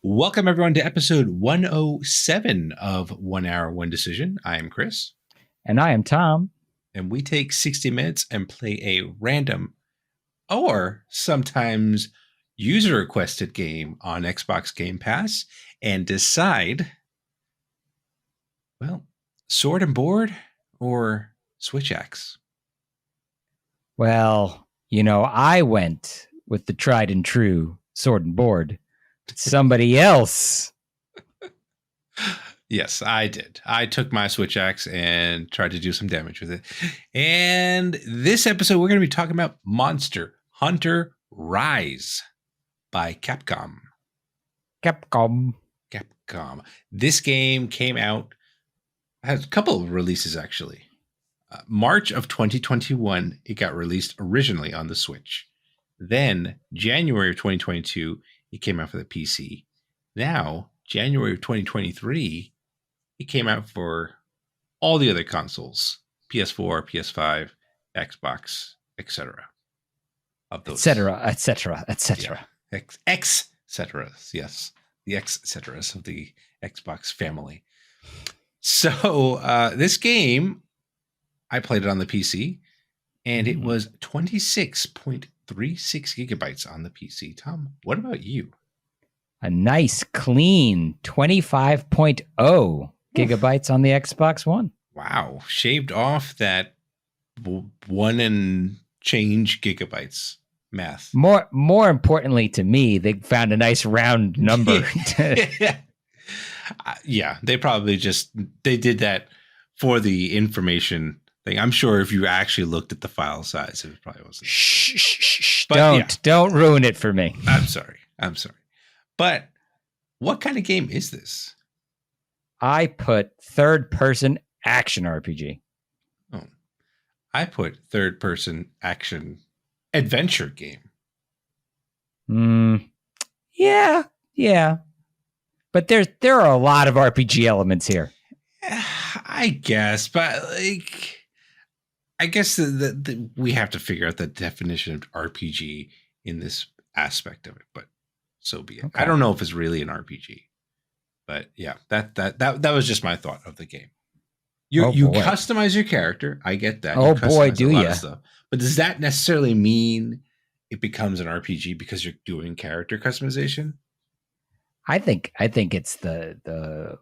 Welcome, everyone, to episode 107 of 1 Hour, 1 Decision. I am Chris. And I am Tom. And we take 60 minutes and play a random or sometimes user-requested game on Xbox Game Pass and decide, well, sword and board or switch axe? Well, I went with the tried and true sword and board. Somebody else. Yes, I did. I took my switch axe and tried to do some damage with it. And this episode, we're going to be talking about Monster Hunter Rise by Capcom. Capcom. This game came out, has a couple of releases actually. March of 2021, it got released originally on the Switch. Then January of 2022, it came out for the PC. Now, January of 2023, it came out for all the other consoles, PS4, PS5, Xbox, etc. Of those, etc. Etc. Yes, the etc. of the Xbox family. So this game, I played it on the PC, and it was 26.36 gigabytes on the PC. Tom, what about you? A nice, clean 25.0 gigabytes on the Xbox One. Wow. Shaved off that one and change gigabytes math. More importantly to me, they found a nice round number. Yeah, they probably they did that for the information thing. I'm sure if you actually looked at the file size, it probably wasn't. Shh. Don't ruin it for me. I'm sorry. But what kind of game is this? I put third-person action RPG. Oh, I put third-person action adventure game. Yeah. But there are a lot of RPG elements here. I guess, but I guess we have to figure out the definition of RPG in this aspect of it. But so be it. Okay. I don't know if it's really an RPG, but yeah, that was just my thought of the game. You customize your character. I get that. Oh boy, do you? But does that necessarily mean it becomes an RPG because you're doing character customization? I think it's the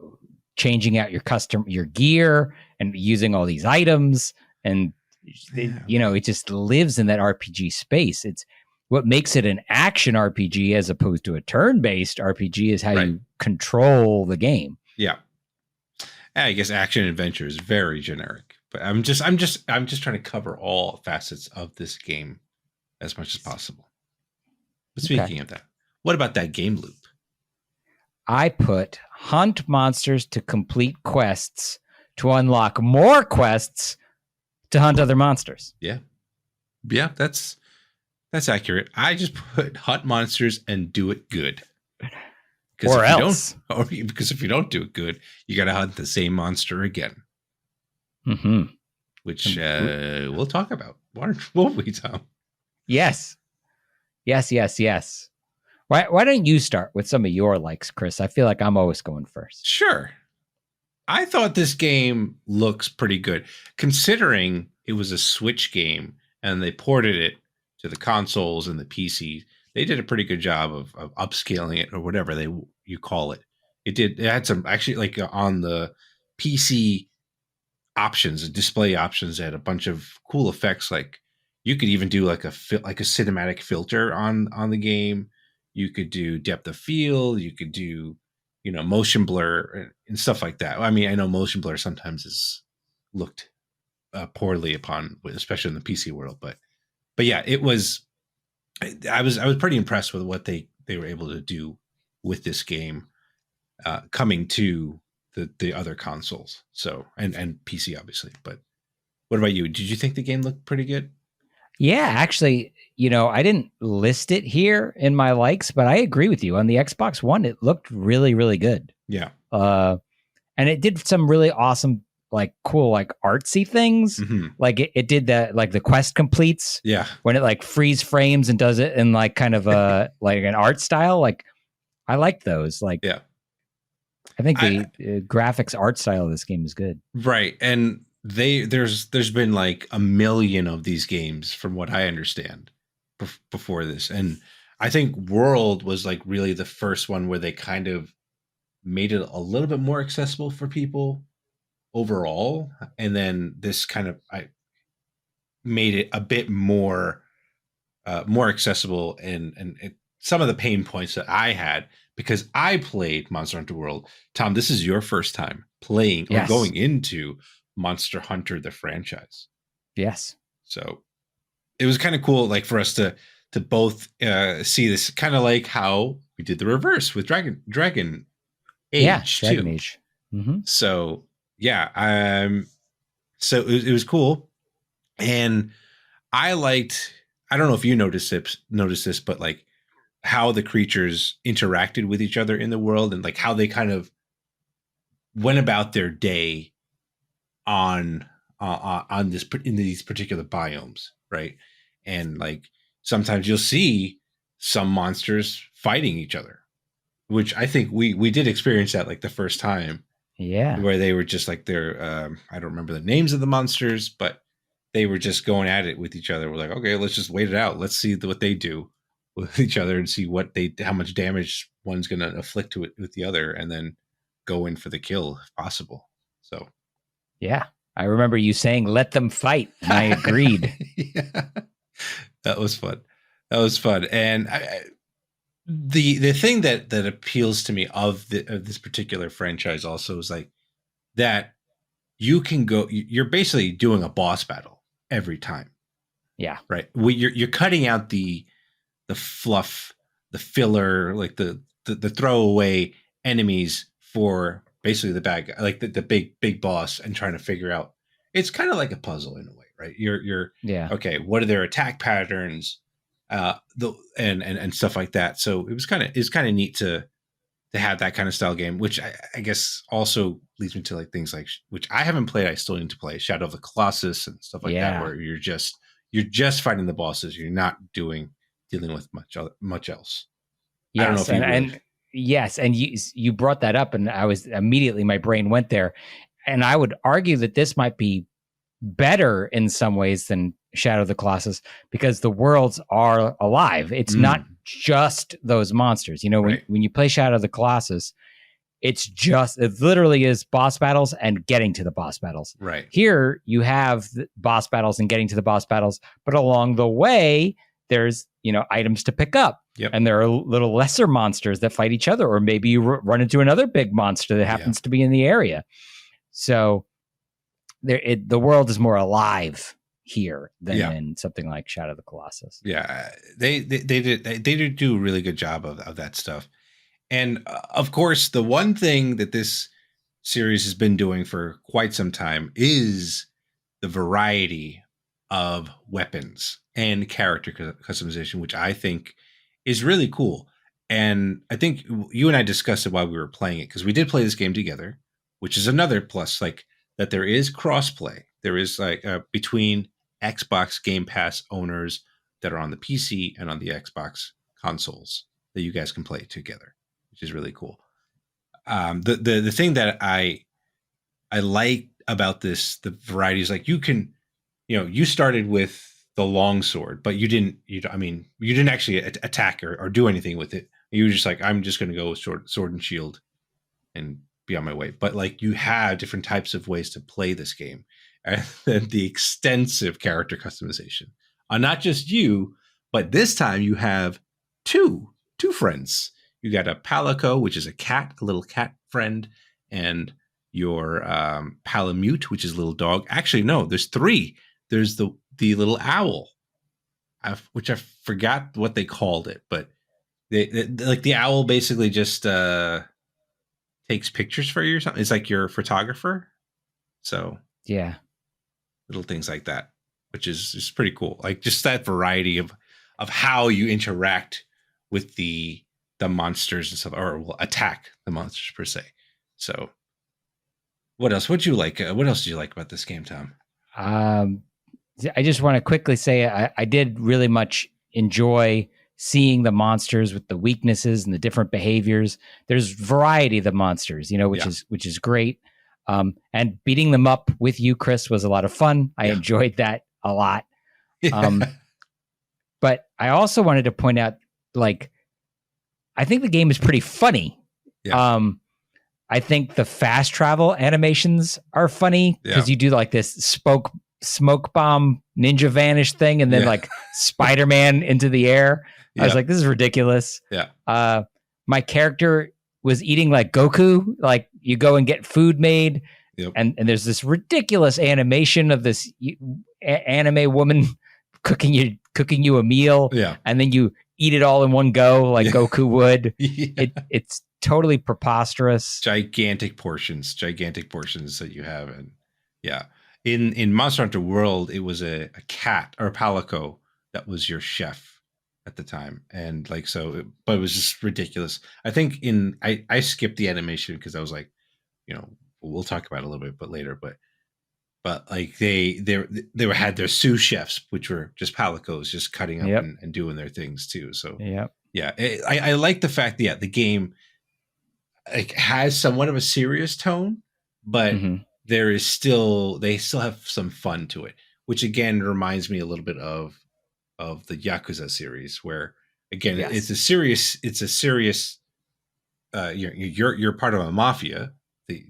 changing out your gear and using all these items, and it just lives in that RPG space. It's what makes it an action RPG as opposed to a turn-based RPG is how you control the game. Yeah. I guess action adventure is very generic, but I'm just trying to cover all facets of this game as much as possible. But speaking of that, what about that game loop? I put hunt monsters to complete quests to unlock more quests to hunt other monsters. Yeah, that's accurate. I just put hunt monsters and do it good. Or else. Because if you don't do it good, you got to hunt the same monster again. Mm-hmm. Which we'll talk about. Won't we, Tom? Yes. Why don't you start with some of your likes, Chris? I feel like I'm always going first. Sure. I thought this game looks pretty good, considering it was a Switch game and they ported it to the consoles and the PC. They did a pretty good job of upscaling it, or whatever you call it. It had some, actually, like on the PC options, display options, had a bunch of cool effects. Like you could even do like a cinematic filter on the game. You could do depth of field. You could do, motion blur and stuff like that. I mean, I know motion blur sometimes is looked poorly upon, especially in the PC world. But yeah, it was. I was pretty impressed with what they were able to do with this game coming to the other consoles. So and PC obviously. But what about you? Did you think the game looked pretty good? Yeah, actually, I didn't list it here in my likes, but I agree with you. On the Xbox One, it looked really, really good. Yeah. And it did some really awesome, cool, artsy things. Mm-hmm. Like it did that, the quest completes. Yeah. When it freeze frames and does it in kind of a like an art style. I like those. Like, Yeah. I think I the graphics art style of this game is good. Right. And there's been like a million of these games from what I understand before this. And I think World was like really the first one where they kind of made it a little bit more accessible for people overall. And then this kind of I made it a bit more accessible, and some of the pain points that I had because I played Monster Hunter World. Tom, this is your first time playing or Yes. going into Monster Hunter the franchise. Yes. So it was kind of cool, like for us to both see this, kind of like how we did the reverse with Dragon Yeah. Age Dragon too. Age. Mm-hmm. So yeah, so it was cool, and I liked. I don't know if you noticed this, but like how the creatures interacted with each other in the world, and like how they kind of went about their day on this in these particular biomes, right? And like sometimes you'll see some monsters fighting each other, which I think we did experience that like the first time, Yeah. where they were just like they're I don't remember the names of the monsters, but they were just going at it with each other. We're like, okay, let's just wait it out. Let's see what they do with each other and see how much damage one's going to afflict to it with the other, and then go in for the kill if possible. So Yeah. I remember you saying, let them fight. And I agreed. yeah, that was fun. That was fun. And the thing that appeals to me of this particular franchise also is like that you can go. You're basically doing a boss battle every time, Yeah. right? You're cutting out the fluff, the filler, like the throwaway enemies for basically the bad guy, like the big boss, and trying to figure out. It's kind of like a puzzle in a way, right? You're Yeah. okay. What are their attack patterns, and stuff like that. So it's kind of neat to have that kind of style game, which I guess also leads me to like things like which I haven't played. I still need to play Shadow of the Colossus and stuff like that, Yeah. where you're just fighting the bosses. You're not dealing with much else. I don't know Yes. if you really. And yes. And you brought that up, and I was immediately, my brain went there. And I would argue that this might be better in some ways than Shadow of the Colossus because the worlds are alive. It's not just those monsters. You know, Right. when you play Shadow of the Colossus, it literally is boss battles and getting to the boss battles. Right. Here you have boss battles and getting to the boss battles, but along the way, there's, items to pick up. Yep. And there are little lesser monsters that fight each other, or maybe you run into another big monster that happens to be in the area. So the world is more alive here than in something like Shadow of the Colossus. Yeah, they did do a really good job of that stuff. And of course, the one thing that this series has been doing for quite some time is the variety of weapons and character customization, which I think is really cool. And I think you and I discussed it while we were playing it, because we did play this game together, which is another plus, like that there is crossplay. There is like between Xbox Game Pass owners that are on the PC and on the Xbox consoles that you guys can play together, which is really cool. The thing that I like about this, the variety is like you can, you started with the long sword, but you didn't actually attack or do anything with it. You were just like, I'm just going to go with sword and shield and be on my way. But like you have different types of ways to play this game, and then the extensive character customization on not just you, but this time you have two friends. You got a Palico, which is a little cat friend, and your Palamute, which is a little dog. Actually, no, there's three. There's the little owl, which I forgot what they called it, but they like the owl basically just takes pictures for you or something. It's like your photographer. So yeah, little things like that, which is just pretty cool. Like just that variety of how you interact with the monsters and stuff, or will attack the monsters per se. So what else would you like? What else did you like about this game, Tom? I just want to quickly say I did really much enjoy seeing the monsters with the weaknesses and the different behaviors. There's variety of the monsters, which is great. And beating them up with you, Chris, was a lot of fun. I enjoyed that a lot. But I also wanted to point out, like, I think the game is pretty funny. Yeah. I think the fast travel animations are funny because you do like this smoke bomb ninja vanish thing and then like Spider-Man into the air. I was like, this is ridiculous. Yeah. My character was eating like Goku. Like, you go and get food made, and there's this ridiculous animation of this anime woman cooking you a meal, and then you eat it all in one go like Goku would. It's totally preposterous. Gigantic portions that you have. And in Monster Hunter World, it was a cat or a palico that was your chef at the time. And like, but it was just ridiculous. I think I skipped the animation because I was like, we'll talk about it a little bit, but later, but like they had their sous chefs, which were just palicos, just cutting up and doing their things too. So I like the fact that the game like has somewhat of a serious tone, but they still have some fun to it, which again reminds me a little bit of the Yakuza series, where again it's a serious you're part of a mafia, the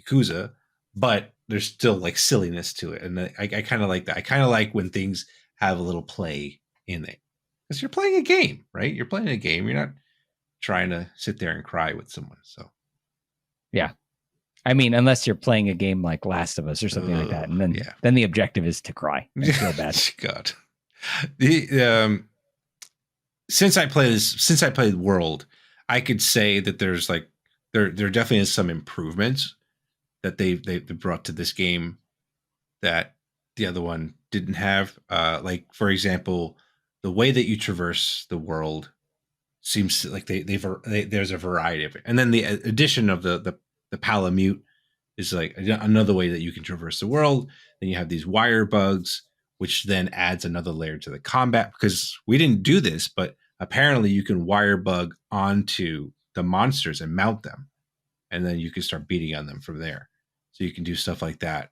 Yakuza, but there's still like silliness to it. And I kind of like that. I kind of like when things have a little play in it, because you're playing a game, right? You're playing a game. You're not trying to sit there and cry with someone. So yeah, I mean, unless you're playing a game like Last of Us or something like that, and then the objective is to cry and feel bad. God, since I played World, I could say that there's like there definitely is some improvements that they brought to this game that the other one didn't have. Like, for example, the way that you traverse the world seems like there's a variety of it. And then the addition of the Palamute is like another way that you can traverse the world. Then you have these wire bugs, which then adds another layer to the combat, because we didn't do this, but apparently you can wire bug onto the monsters and mount them. And then you can start beating on them from there. So you can do stuff like that.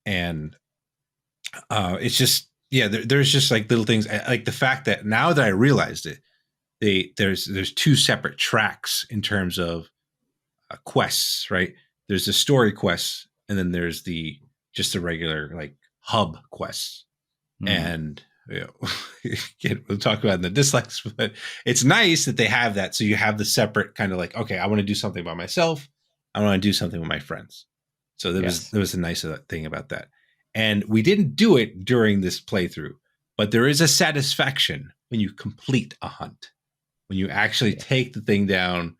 And it's just, there's just like little things, like the fact that now that I realized it, there's two separate tracks in terms of quests, right? There's the story quests, and then there's just the regular like hub quests. And we'll talk about it in the dislikes, but it's nice that they have that. So you have the separate kind of like, okay, I want to do something by myself. I want to do something with my friends. So there was a nice thing about that. And we didn't do it during this playthrough, but there is a satisfaction when you complete a hunt, when you actually take the thing down,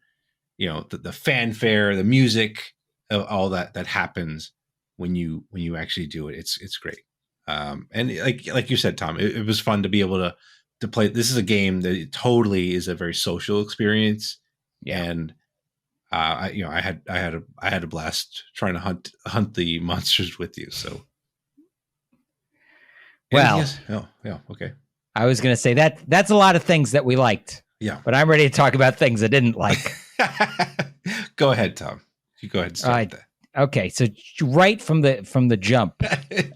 the fanfare, the music, all that happens when you actually do it. It's great. And like you said, Tom, it was fun to be able to play. This is a game that totally is a very social experience. And I had a blast trying to hunt the monsters with you. So, okay. I was going to say that's a lot of things that we liked. Yeah, but I'm ready to talk about things I didn't like. Go ahead, Tom. You go ahead and start with that. Okay, so right from the jump,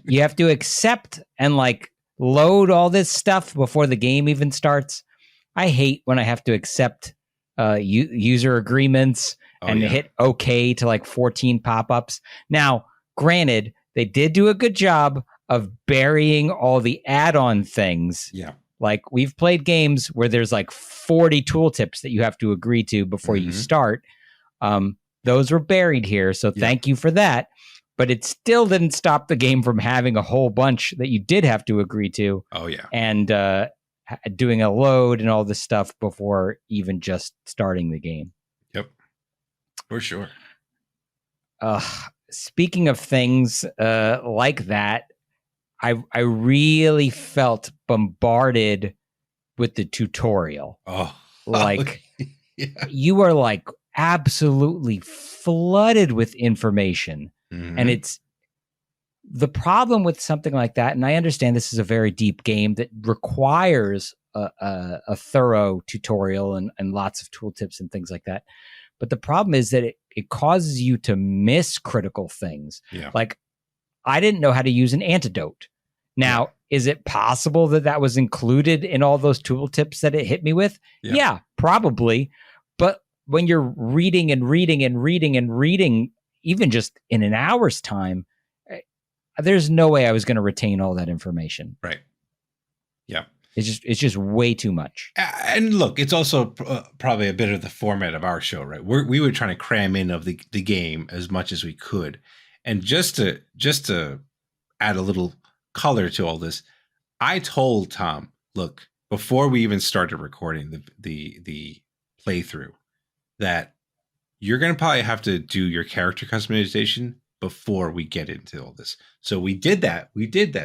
you have to accept and like load all this stuff before the game even starts. I hate when I have to accept user agreements and hit OK to like 14 pop-ups. Now, granted, they did do a good job of burying all the add-on things. Yeah. Like, we've played games where there's like 40 tooltips that you have to agree to before you start. Those were buried here, so thank you for that. But it still didn't stop the game from having a whole bunch that you did have to agree to. Oh, yeah. And doing a load and all this stuff before even just starting the game. Yep, for sure. Speaking of things like that, I really felt bombarded with the tutorial. You are like absolutely flooded with information, and The problem with something like that, and I understand this is a very deep game that requires a thorough tutorial and lots of tooltips and things like that. But the problem is that it causes you to miss critical things. Yeah. Like, I didn't know how to use an antidote. Now, is it possible that that was included in all those tooltips that it hit me with? Yeah, probably. But when you're reading and reading and reading and reading, even just in an hour's time, there's no way I was going to retain all that information. Right. Yeah. It's just way too much. And look, it's also probably a bit of the format of our show, right? We were trying to cram in of the game as much as we could. And just to add a little color to all this, I told Tom, look, before we even started recording the playthrough, that you're going to probably have to do your character customization before we get into all this. So we did that. We did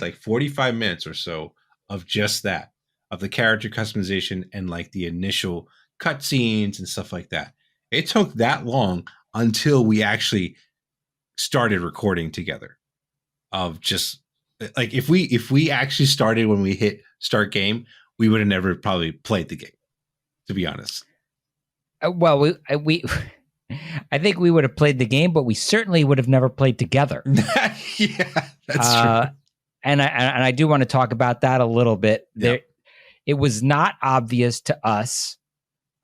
like 45 minutes or so of just that, of the character customization and like the initial cutscenes and stuff like that. It took that long until we actually started recording together. Of just like if we actually started when we hit start game, we would have never probably played the game, to be honest. Well, we I think we would have played the game, but we certainly would have never played together. Yeah, that's true. And I do want to talk about that a little bit. There, it was not obvious to us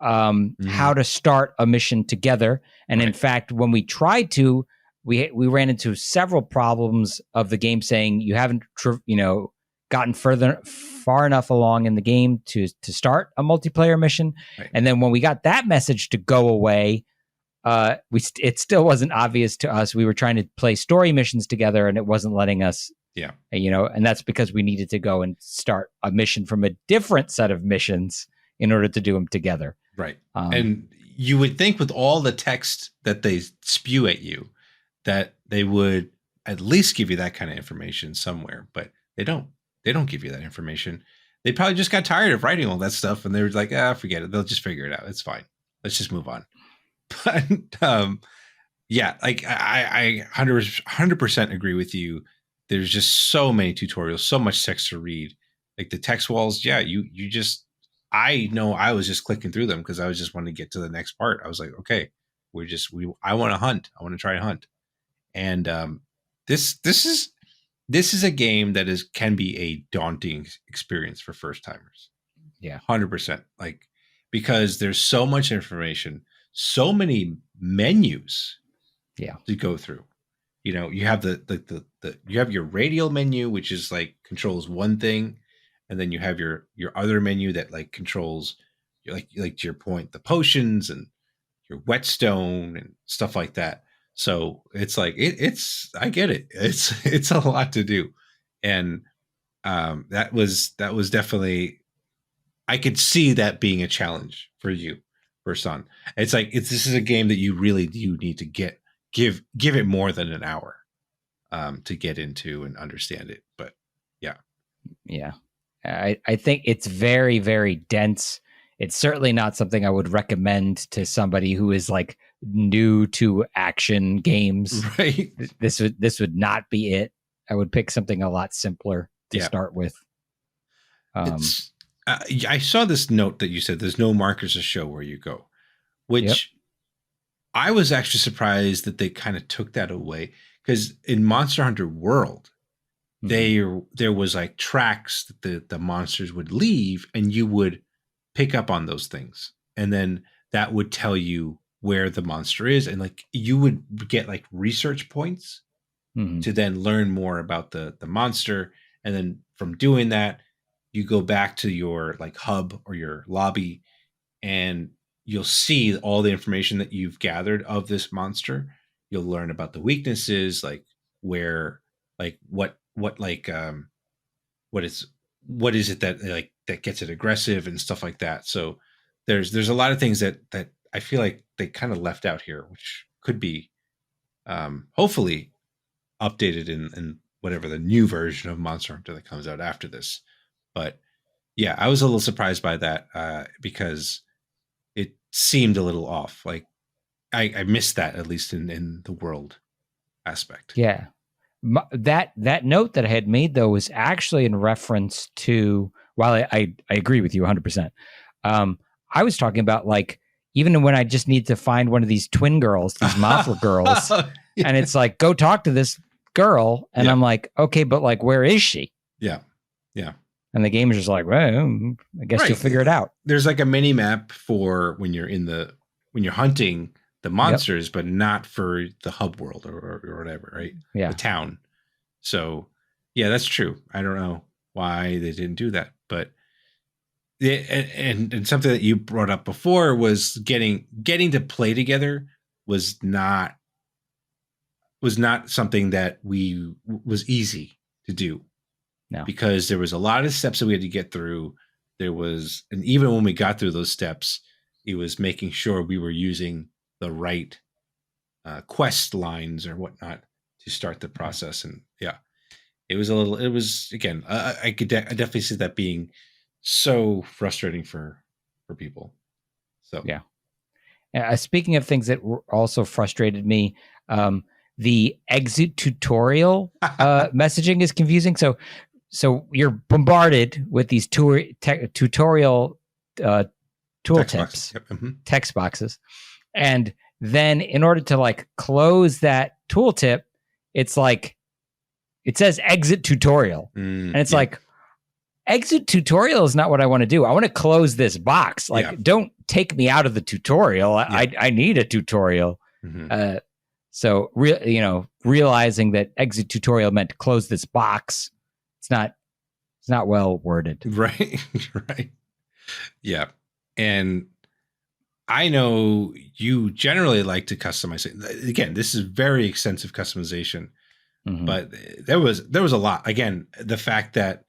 how to start a mission together, and in fact, when we tried to, we ran into several problems of the game saying you haven't gotten far enough along in the game to start a multiplayer mission. Right. And then when we got that message to go away, it still wasn't obvious to us. We were trying to play story missions together and it wasn't letting us. Yeah. And that's because we needed to go and start a mission from a different set of missions in order to do them together. Right. And you would think with all the text that they spew at you that they would at least give you that kind of information somewhere, but they don't. They don't give you that information. They probably just got tired of writing all that stuff and they were like, forget it. They'll just figure it out. It's fine. Let's just move on. But yeah, like I 100% agree with you. There's just so many tutorials, so much text to read. Like the text walls, yeah, you just, I know I was just clicking through them because I was just wanting to get to the next part. I was like, okay, I want to hunt. I want to try to hunt. And this is a game that can be a daunting experience for first timers. Yeah, 100%. Like, because there's so much information, so many menus, to go through. You have you have your radial menu, which is like controls one thing, and then you have your other menu that like controls, like to your point, the potions and your whetstone and stuff like that. So it's like it's I get it. It's a lot to do, and that was definitely, I could see that being a challenge for you, for Son. It's like this is a game that you really do need to give it more than an hour to get into and understand it. But yeah, I think it's very, very dense. It's certainly not something I would recommend to somebody who is like new to action games. Right. This would not be it. I would pick something a lot simpler to start with. I saw this note that you said there's no markers to show where you go, which I was actually surprised that they kind of took that away, because in Monster Hunter World, there was like tracks that the monsters would leave, and you would pick up on those things, and then that would tell you where the monster is, and like you would get like research points to then learn more about the monster, and then from doing that you go back to your like hub or your lobby, and you'll see all the information that you've gathered of this monster. You'll learn about the weaknesses, like where, like what is it that like that gets it aggressive and stuff like that. So there's a lot of things that I feel like they kind of left out here, which could be hopefully updated in whatever the new version of Monster Hunter that comes out after this. But yeah, I was a little surprised by that because it seemed a little off. Like I missed that, at least in the world aspect. Yeah. That note that I had made though was actually in reference to, while I agree with you 100%. I was talking about like, even when I just need to find one of these twin girls, these Mothra girls, Yeah. and it's like, go talk to this girl. And I'm like, okay, but like, where is she? Yeah. Yeah. And the game is just like, well, I guess you'll figure it out. There's like a mini map for when you're hunting the monsters, but not for the hub world or whatever, right? Yeah. The town. So yeah, that's true. I don't know why they didn't do that, but and something that you brought up before was getting to play together was not something that was easy to do. No. Because there was a lot of steps that we had to get through. And even when we got through those steps, it was making sure we were using the right quest lines or whatnot to start the process. And yeah, it was again, I definitely see that being so frustrating for people. So yeah. Speaking of things that also frustrated me, the exit tutorial messaging is confusing. So you're bombarded with these tutorial tooltips, text boxes. And then in order to like close that tooltip, it's like, it says exit tutorial. And it's like, exit tutorial is not what I want to do. I want to close this box. Like, don't take me out of the tutorial. I need a tutorial. So realizing that exit tutorial meant to close this box, it's not well worded. Right. Right. Yeah. And I know you generally like to customize it. Again, this is very extensive customization, but there was a lot. Again, the fact that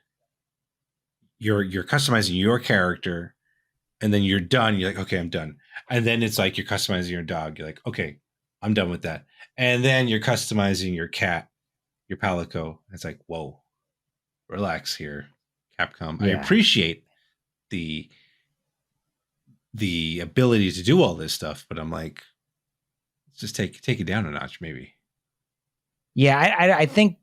you're customizing your character and then you're done. You're like, okay, I'm done. And then it's like you're customizing your dog. You're like, okay, I'm done with that. And then you're customizing your cat, your Palico. It's like, whoa, relax here, Capcom. Yeah. I appreciate the ability to do all this stuff, but I'm like, let's just take it down a notch, maybe. Yeah, I think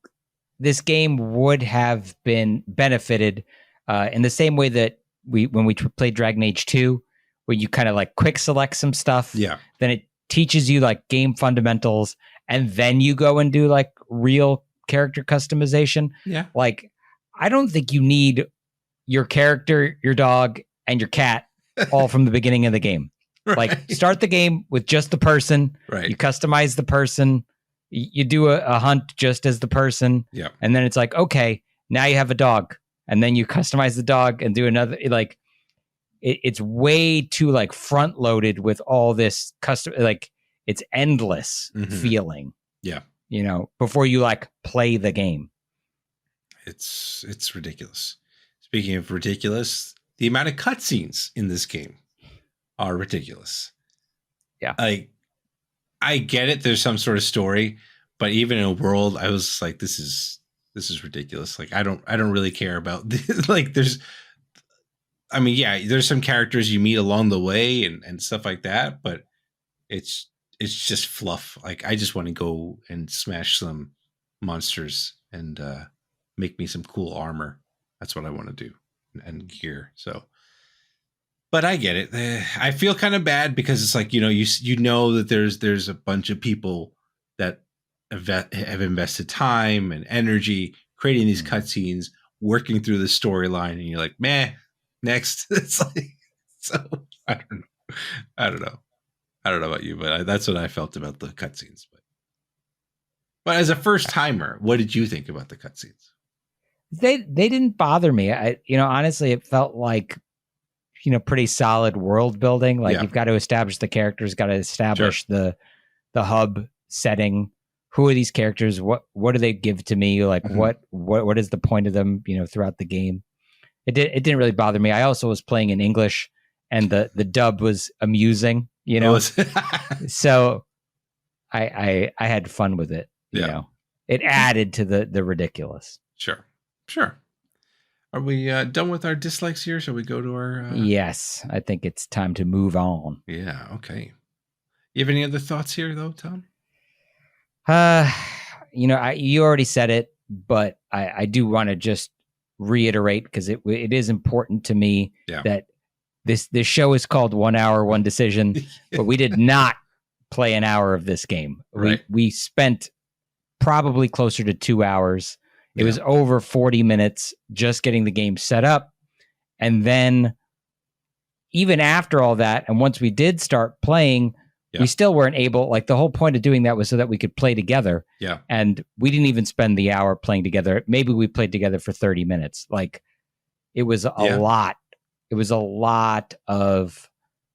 this game would have been benefited in the same way that when we played Dragon Age 2, where you kind of like quick select some stuff. Yeah. Then it teaches you like game fundamentals, and then you go and do like real character customization. Yeah. Like, I don't think you need your character, your dog, and your cat all from the beginning of the game. Right. Like, start the game with just the person. Right. You customize the person. You do a hunt just as the person. Yeah. And then it's like, okay, now you have a dog. And then you customize the dog and do another. Like, it's way too like front loaded with all this custom. Like, it's endless feeling. Yeah. Before you like play the game. It's ridiculous. Speaking of ridiculous, the amount of cutscenes in this game are ridiculous. Yeah. I get it. There's some sort of story, but even in a world, I was like, this is ridiculous. Like, I don't really care about this. Like, there's some characters you meet along the way and stuff like that, but it's just fluff. Like, I just want to go and smash some monsters and make me some cool armor. That's what I want to do, and gear. So, but I get it. I feel kind of bad because it's like, you know that there's a bunch of people that have invested time and energy creating these cutscenes, working through the storyline, and you're like, meh, next. It's like, so I don't know about you, but that's what I felt about the cutscenes. But as a first timer, what did you think about the cutscenes? They didn't bother me. Honestly, it felt like, pretty solid world building. Like, you've got to establish the characters, got to establish the hub setting. Who are these characters? What do they give to me? Like, what is the point of them, throughout the game? It didn't really bother me. I also was playing in English, and the dub was amusing, so I had fun with it. It added to the ridiculous. Sure. Are we done with our dislikes here? Shall we go to our... Yes, I think it's time to move on. Yeah, okay. You have any other thoughts here, though, Tom? you already said it, but I do want to just reiterate, because it is important to me that this show is called 1 Hour, One Decision, but we did not play an hour of this game. Right. We spent probably closer to 2 hours. It was over 40 minutes just getting the game set up. And then even after all that, and once we did start playing, we still weren't able, like, the whole point of doing that was so that we could play together. Yeah. And we didn't even spend the hour playing together. Maybe we played together for 30 minutes. Like, it was a lot. It was a lot of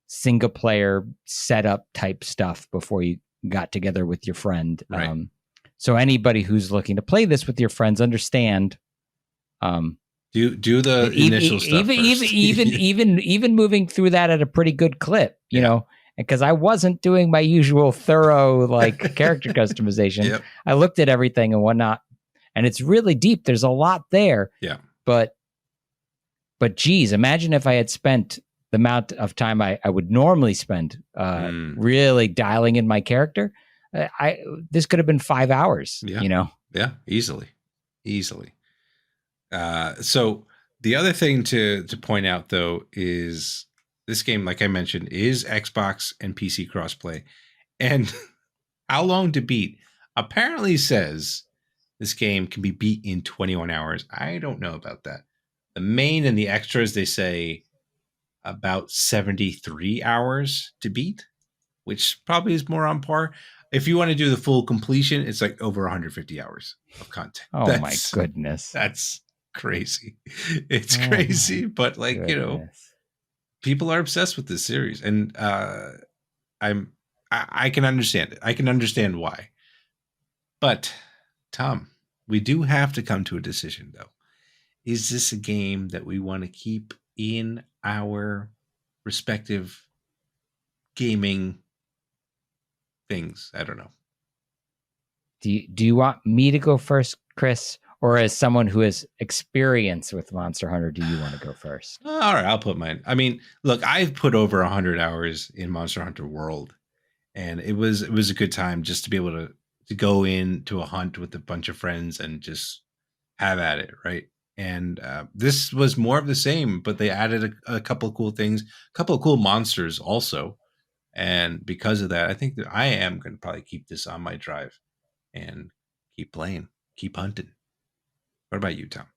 single player setup type stuff before you got together with your friend. Right. So anybody who's looking to play this with your friends, understand. Do the initial stuff first. even moving through that at a pretty good clip, you know, because I wasn't doing my usual thorough like character customization. I looked at everything and whatnot, and it's really deep. There's a lot there. Yeah. But geez, imagine if I had spent the amount of time I would normally spend really dialing in my character. This could have been 5 hours, you know? Yeah, easily. So the other thing to point out, though, is this game, like I mentioned, is Xbox and PC crossplay. And how long to beat apparently says this game can be beat in 21 hours. I don't know about that. The main and the extras, they say about 73 hours to beat, which probably is more on par. If you want to do the full completion, it's like over 150 hours of content. Oh, my goodness. That's crazy. It's crazy, but like, you know, people are obsessed with this series, and I can understand it. I can understand why. But Tom, we do have to come to a decision, though. Is this a game that we want to keep in our respective gaming things? I don't know. Do you want me to go first, Chris? Or as someone who has experience with Monster Hunter, do you want to go first? All right, I'll put mine. I mean, look, I've put over 100 hours in Monster Hunter World, and it was a good time just to be able to go into a hunt with a bunch of friends and just have at it, right? And this was more of the same, but they added a couple of cool things, a couple of cool monsters also. And because of that, I think that I am going to probably keep this on my drive and keep playing, keep hunting. What about you, Tom?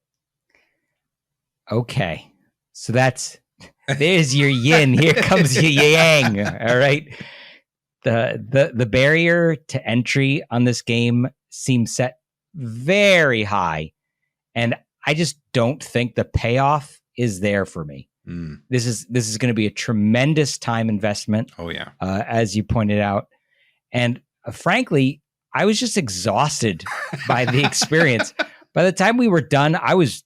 Okay. So there's your yin. Here comes your yang. All right. The barrier to entry on this game seems set very high. And I just don't think the payoff is there for me. This is going to be a tremendous time investment. Oh, yeah. As you pointed out. And frankly, I was just exhausted by the experience. By the time we were done, I was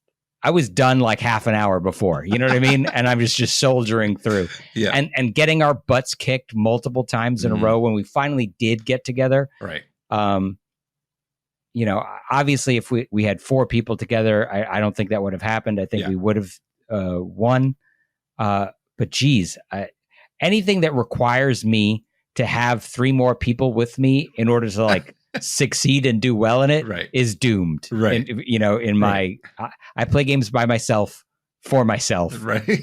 done like half an hour before. You know what I mean? And I'm just soldiering through. Yeah. And getting our butts kicked multiple times in a row when we finally did get together. Right. You know, obviously, if we had 4 people together, I don't think that would have happened. I think we would have won. But geez, anything that requires me to have 3 more people with me in order to like succeed and do well in it is doomed. Right. And, you know, in my, I play games by myself for myself. Right.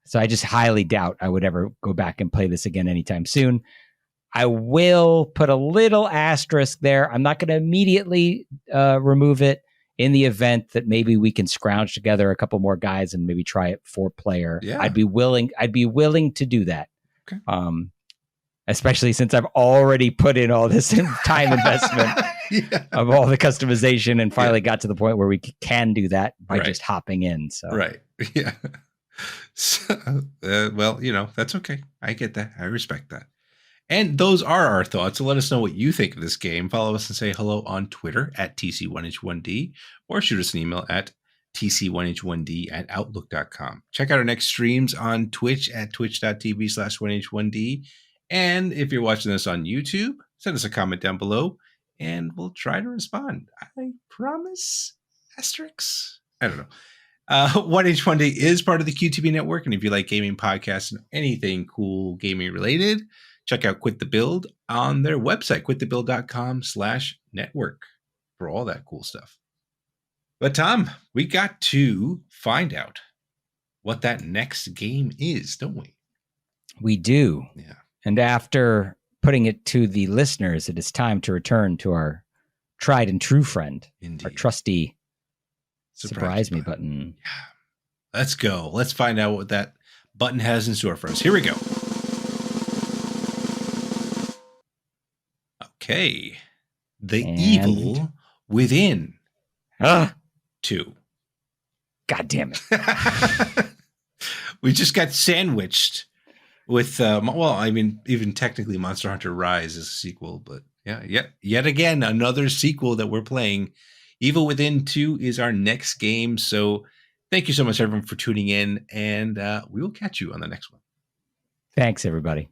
So I just highly doubt I would ever go back and play this again anytime soon. I will put a little asterisk there. I'm not going to immediately remove it in the event that maybe we can scrounge together a couple more guys and maybe try it 4-player. Yeah. I'd be willing to do that. Okay. Especially since I've already put in all this time investment of all the customization and finally got to the point where we can do that by just hopping in. So right. Yeah. So, well, you know, that's okay. I get that. I respect that. And those are our thoughts. So let us know what you think of this game. Follow us and say hello on Twitter at TC1H1D or shoot us an email at TC1H1D@outlook.com. Check out our next streams on Twitch at twitch.tv/1H1D. And if you're watching this on YouTube, send us a comment down below and we'll try to respond. I promise. Asterisks. I don't know. 1H1D is part of the QTV network. And if you like gaming podcasts and anything cool gaming related, check out Quit the Build on their website, quitthebuild.com/network for all that cool stuff. But Tom, we got to find out what that next game is, don't we? We do. Yeah. And after putting it to the listeners, it is time to return to our tried and true friend, Indeed. our trusty surprise me button. Yeah. Let's go. Let's find out what that button has in store for us. Here we go. Okay. The Evil Within 2. God damn it. We just got sandwiched with, even technically Monster Hunter Rise is a sequel, but yet again, another sequel that we're playing. Evil Within 2 is our next game. So thank you so much, everyone, for tuning in, and we will catch you on the next one. Thanks, everybody.